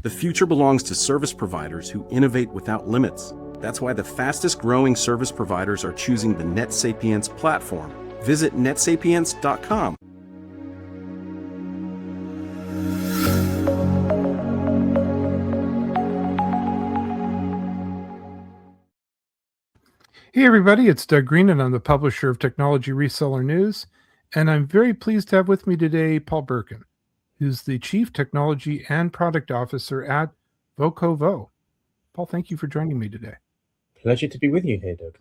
The future belongs to service providers who innovate without limits. That's why the fastest growing service providers are choosing the NetSapiens platform. Visit netsapiens.com. Hey everybody, it's Doug Green and I'm the publisher of Technology Reseller News, and I'm very pleased to have with me today Paul Birkin, who's the Chief Technology and Product Officer at VoCoVo. Paul, thank you for joining me today. Pleasure to be with you here, Doug.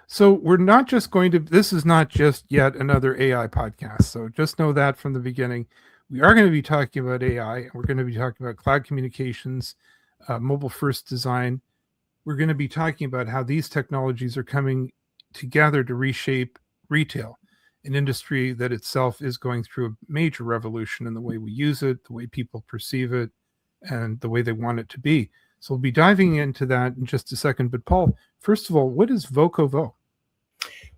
So this is not just yet another AI podcast, so just know that from the beginning. We are going to be talking about AI, and we're going to be talking about cloud communications, mobile first design. We're going to be talking about how these technologies are coming together to reshape retail, an industry that itself is going through a major revolution in the way we use it, the way people perceive it, and the way they want it to be. So we'll be diving into that in just a second. But Paul, first of all, what is VoCoVo?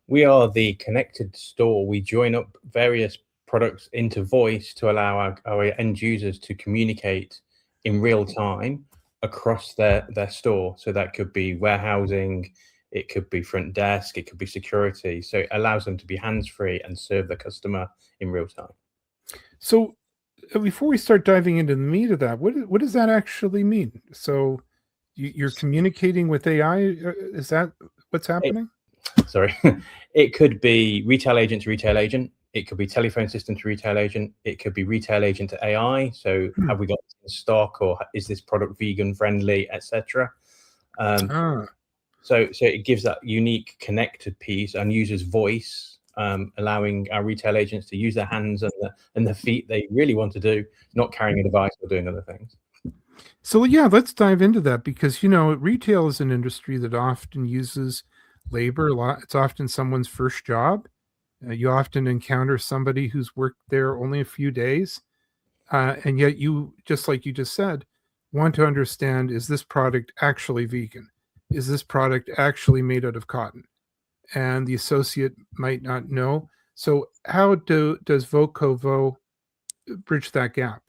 We are the connected store. We join up various products into voice to allow our end users to communicate in real time across their store. So that could be warehousing, it could be front desk, it could be security. So it allows them to be hands-free and serve the customer in real time. So before we start diving into the meat of that, what does that actually mean? So you're communicating with AI? Is that what's happening? Sorry. It could be retail agent to retail agent. It could be telephone system to retail agent. It could be retail agent to AI. So have we got this in stock, or is this product vegan friendly, etc. So it gives that unique connected piece and uses voice, allowing our retail agents to use their hands and the feet they really want to do, not carrying a device or doing other things. So yeah, let's dive into that, because retail is an industry that often uses labor a lot. It's often someone's first job. You often encounter somebody who's worked there only a few days, and yet you, just like you just said, want to understand, is this product actually vegan? Is this product actually made out of cotton? And the associate might not know. So how does VoCoVo bridge that gap?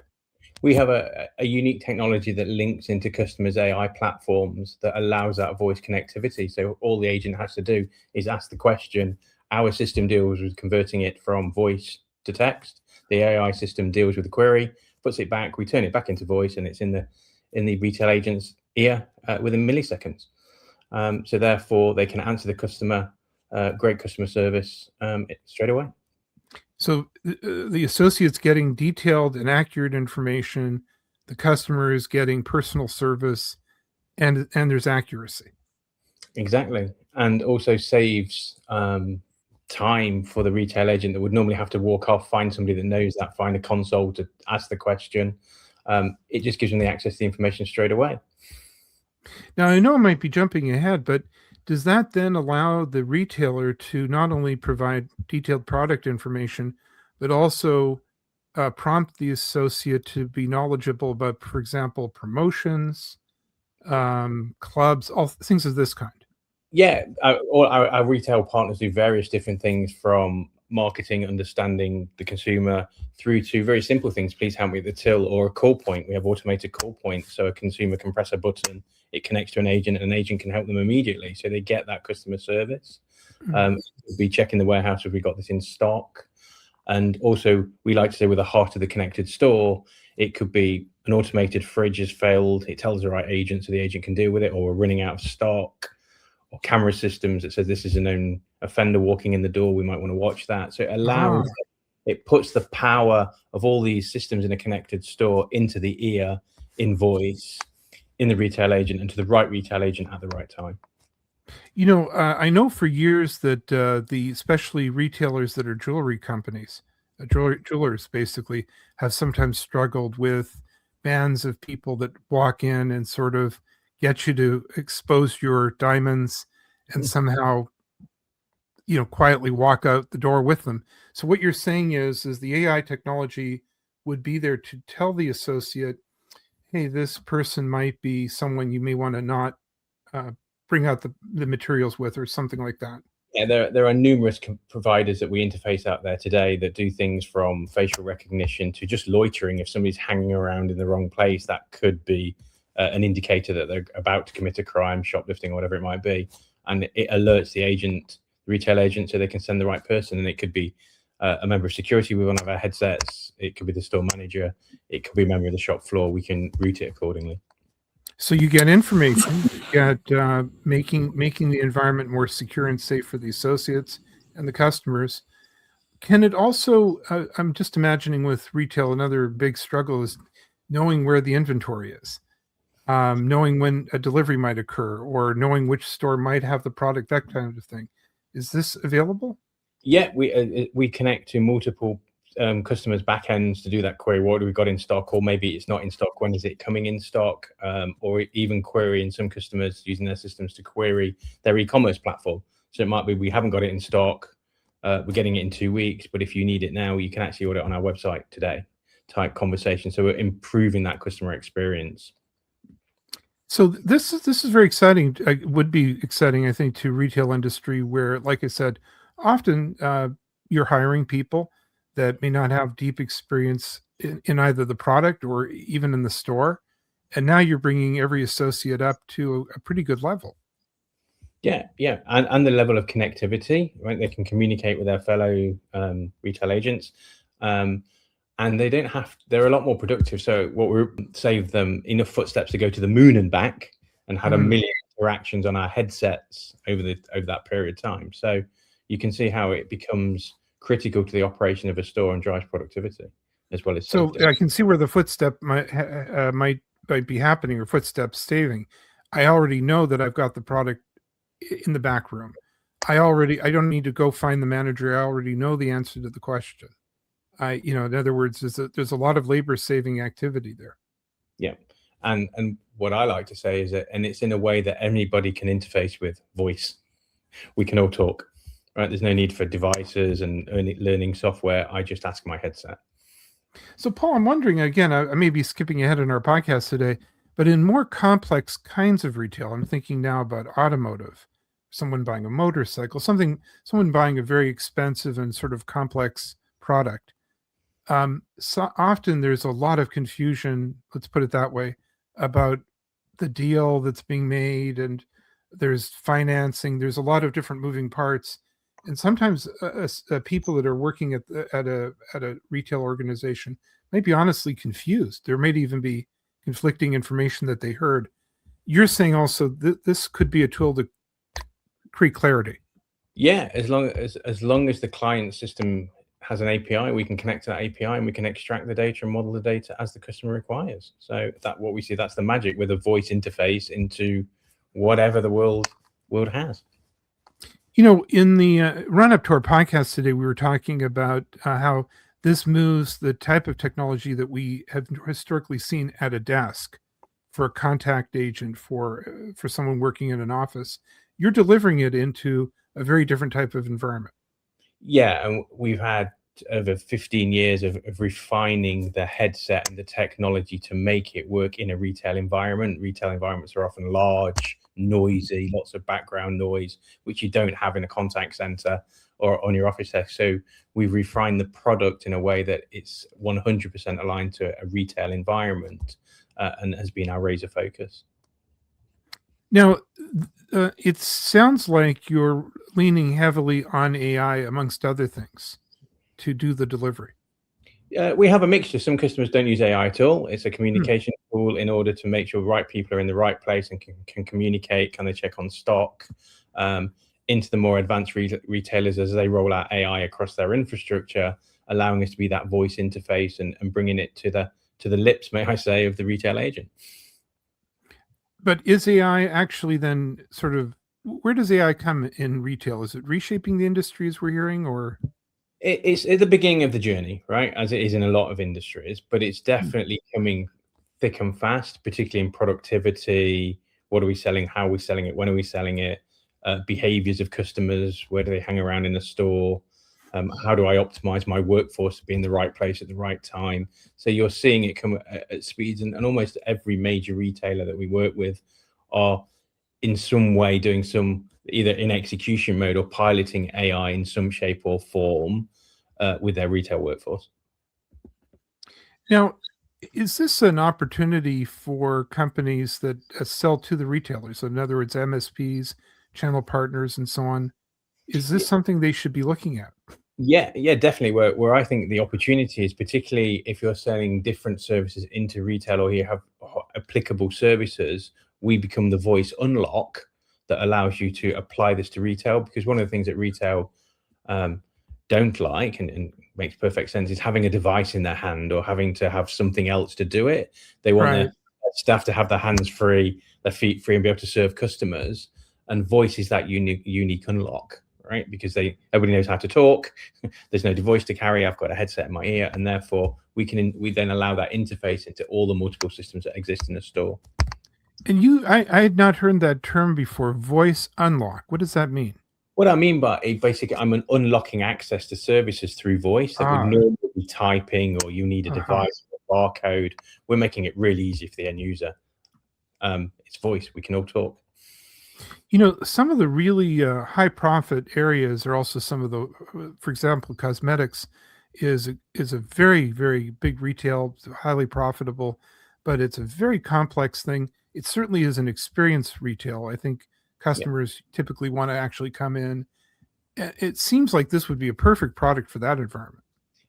We have a unique technology that links into customers' AI platforms that allows that voice connectivity. So all the agent has to do is ask the question. Our system deals with converting it from voice to text. The AI system deals with the query, puts it back, we turn it back into voice, and it's in the retail agent's ear within milliseconds. So therefore, they can answer the customer, great customer service straight away. So the associate's getting detailed and accurate information. The customer is getting personal service, and there's accuracy. Exactly, and also saves time for the retail agent that would normally have to walk off, find somebody that knows that, find a console to ask the question. It just gives them the access to the information straight away. Now, I know I might be jumping ahead, but does that then allow the retailer to not only provide detailed product information, but also prompt the associate to be knowledgeable about, for example, promotions, clubs, all things of this kind? Yeah, our retail partners do various different things, from marketing, understanding the consumer, through to very simple things. Please help me at the till, or a call point. We have automated call points, so a consumer can press a button, it connects to an agent, and an agent can help them immediately, so they get that customer service. We'll be checking the warehouse if we got this in stock. And also, we like to say, with the heart of the connected store, it could be an automated fridge has failed, it tells the right agent so the agent can deal with it, or we're running out of stock, or camera systems that says this is a known offender walking in the door, we might want to watch that. So it allows, it puts the power of all these systems in a connected store into the ear, in voice, in the retail agent, and to the right retail agent at the right time. I know for years that especially retailers that are jewelry companies, jewelers basically, have sometimes struggled with bands of people that walk in and sort of get you to expose your diamonds and somehow, quietly walk out the door with them. So what you're saying is the AI technology would be there to tell the associate, hey, this person might be someone you may want to not bring out the materials with, or something like that. Yeah, there are numerous providers that we interface out there today that do things from facial recognition to just loitering. If somebody's hanging around in the wrong place, that could be an indicator that they're about to commit a crime, shoplifting, or whatever it might be. And it alerts the agent, the retail agent, so they can send the right person. And it could be a member of security with one of our headsets. It could be the store manager. It could be a member of the shop floor. We can route it accordingly. So you get information, you get making the environment more secure and safe for the associates and the customers. Can it also, I'm just imagining with retail, another big struggle is knowing where the inventory is, knowing when a delivery might occur, or knowing which store might have the product, that kind of thing. Is this available? Yeah, we connect to multiple customers' backends to do that query. What do we got in stock? Or maybe it's not in stock. When is it coming in stock? Or even querying some customers using their systems to query their e-commerce platform. So it might be we haven't got it in stock. We're getting it in 2 weeks, but if you need it now, you can actually order it on our website today. Type conversation. So we're improving that customer experience. So this is very exciting. It would be exciting, I think, to retail industry where, like I said, often you're hiring people that may not have deep experience in either the product or even in the store. And now you're bringing every associate up to a pretty good level. Yeah. And the level of connectivity, right? They can communicate with their fellow retail agents. And they don't have, they're a lot more productive. So what we saved them enough footsteps to go to the moon and back, and had 1 million interactions on our headsets over that period of time. So you can see how it becomes critical to the operation of a store and drives productivity as well as safety. So I can see where the footstep might be happening, or footsteps saving. I already know that I've got the product in the back room. I don't need to go find the manager. I already know the answer to the question. In other words, there's a lot of labor saving activity there. Yeah. And what I like to say is that, and it's in a way that anybody can interface with voice. We can all talk, right? There's no need for devices and learning software. I just ask my headset. So Paul, I'm wondering again, I may be skipping ahead in our podcast today, but in more complex kinds of retail, I'm thinking now about automotive, someone buying a motorcycle, someone buying a very expensive and sort of complex product. So often there's a lot of confusion, let's put it that way, about the deal that's being made, and there's financing. There's a lot of different moving parts, and sometimes people that are working at a retail organization might be honestly confused. There may even be conflicting information that they heard. You're saying also that this could be a tool to create clarity. Yeah, as long as the client system has an API, we can connect to that API and we can extract the data and model the data as the customer requires. So what we see, that's the magic with a voice interface into whatever the world has. In the run up to our podcast today, we were talking about how this moves the type of technology that we have historically seen at a desk for a contact agent, for someone working in an office. You're delivering it into a very different type of environment. Yeah, and we've had over 15 years of refining the headset and the technology to make it work in a retail environment. Retail environments are often large, noisy, lots of background noise, which you don't have in a contact center or on your office desk. So we've refined the product in a way that it's 100% aligned to a retail environment and has been our razor focus. Now, it sounds like you're leaning heavily on AI, amongst other things, to do the delivery. We have a mixture. Some customers don't use AI at all. It's a communication tool in order to make sure the right people are in the right place and can communicate. Can they check on stock? Into the more advanced retailers as they roll out AI across their infrastructure, allowing us to be that voice interface and bringing it to the lips, may I say, of the retail agent. But is AI actually then sort of, where does AI come in retail? Is it reshaping the industry as we're hearing, or? It's at the beginning of the journey, right? As it is in a lot of industries, but it's definitely coming thick and fast, particularly in productivity. What are we selling? How are we selling it? When are we selling it? Behaviors of customers. Where do they hang around in the store? How do I optimize my workforce to be in the right place at the right time? So you're seeing it come at speeds, and almost every major retailer that we work with are in some way doing some either in execution mode or piloting AI in some shape or form with their retail workforce. Now, is this an opportunity for companies that sell to the retailers? So in other words, MSPs, channel partners, and so on. Is this something they should be looking at? Yeah, definitely. Where I think the opportunity is, particularly if you're selling different services into retail or you have applicable services, we become the voice unlock that allows you to apply this to retail. Because one of the things that retail don't like and makes perfect sense is having a device in their hand or having to have something else to do it. They want their staff to have their hands free, their feet free, and be able to serve customers. And voice is that unique unlock. Right, because everybody knows how to talk. There's no device to carry. I've got a headset in my ear, and therefore we then allow that interface into all the multiple systems that exist in a store. And I had not heard that term before. Voice unlock. What does that mean? What I mean by it, basically, I'm unlocking access to services through voice that would normally be typing, or you need a device, or a barcode. We're making it really easy for the end user. It's voice. We can all talk. Some of the really high profit areas are also some of the, for example, cosmetics is a very, very big retail, highly profitable, but it's a very complex thing. It certainly is an experience retail. I think customers typically want to actually come in. It seems like this would be a perfect product for that environment.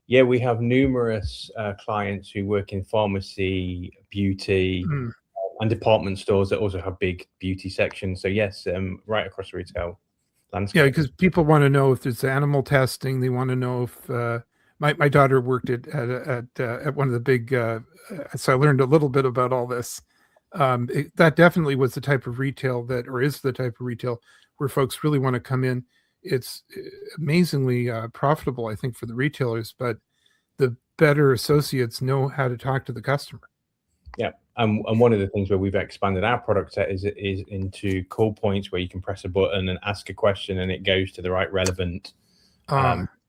Yeah, we have numerous clients who work in pharmacy, beauty, and department stores that also have big beauty sections. So yes, right across the retail landscape. Yeah, because people want to know if there's animal testing. They want to know if my daughter worked at one of the big. So I learned a little bit about all this. That definitely was the type of retail is the type of retail where folks really want to come in. It's amazingly profitable, I think, for the retailers, but the better associates know how to talk to the customer. Yeah. And one of the things where we've expanded our product set is into call points where you can press a button and ask a question and it goes to the right relevant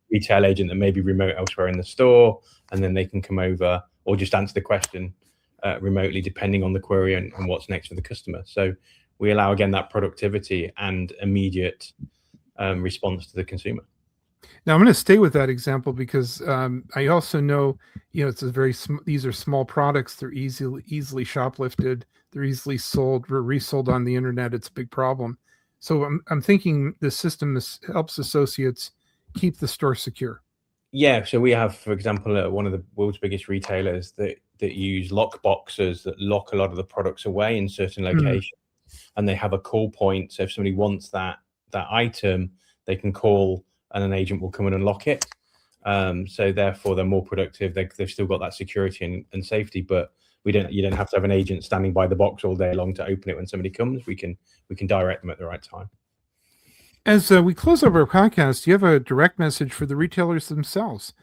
retail agent that may be remote elsewhere in the store, and then they can come over or just answer the question remotely depending on the query and what's next for the customer. So we allow, again, that productivity and immediate response to the consumer. Now I'm going to stay with that example because I also know, it's these are small products. They're easily shoplifted. They're easily sold. We're resold on the internet. It's a big problem. So I'm thinking the system helps associates keep the store secure. Yeah. So we have, for example, one of the world's biggest retailers that use lock boxes that lock a lot of the products away in certain locations, and they have a call point. So if somebody wants that item, they can call and an agent will come and unlock it. So therefore they're more productive. They've still got that security and safety, but you don't have to have an agent standing by the box all day long to open it when somebody comes. We can direct them at the right time. As we close up our podcast, do you have a direct message for the retailers themselves?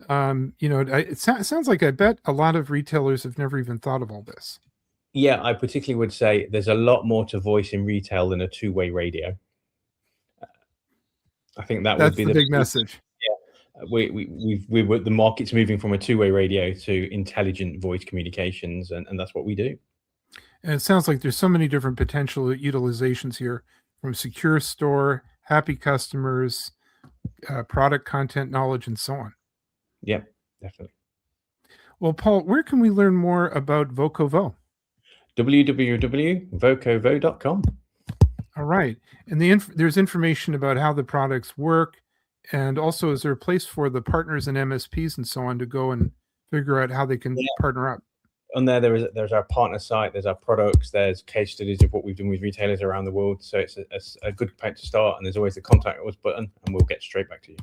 It sounds like I bet a lot of retailers have never even thought of all this. Yeah, I particularly would say there's a lot more to voice in retail than a two-way radio. I think that's the big message. Yeah, the market's moving from a two-way radio to intelligent voice communications, and that's what we do. And it sounds like there's so many different potential utilizations here, from secure store, happy customers, product content knowledge, and so on. Yeah, definitely. Well, Paul, where can we learn more about VoCoVo? www.vocovo.com. All right. And there's information about how the products work. And also, is there a place for the partners and MSPs and so on to go and figure out how they can partner up? On there's our partner site, there's our products, there's case studies of what we've done with retailers around the world. So it's a good place to start. And there's always the contact us button, and we'll get straight back to you.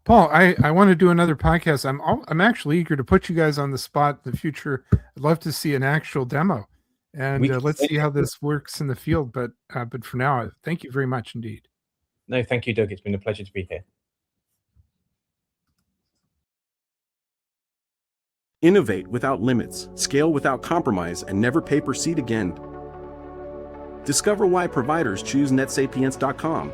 Paul, I want to do another podcast. I'm actually eager to put you guys on the spot in the future. I'd love to see an actual demo. And let's see how this works in the field. But for now, thank you very much indeed. No, thank you, Doug. It's been a pleasure to be here. Innovate without limits, scale without compromise, and never pay per seat again. Discover why providers choose netsapiens.com.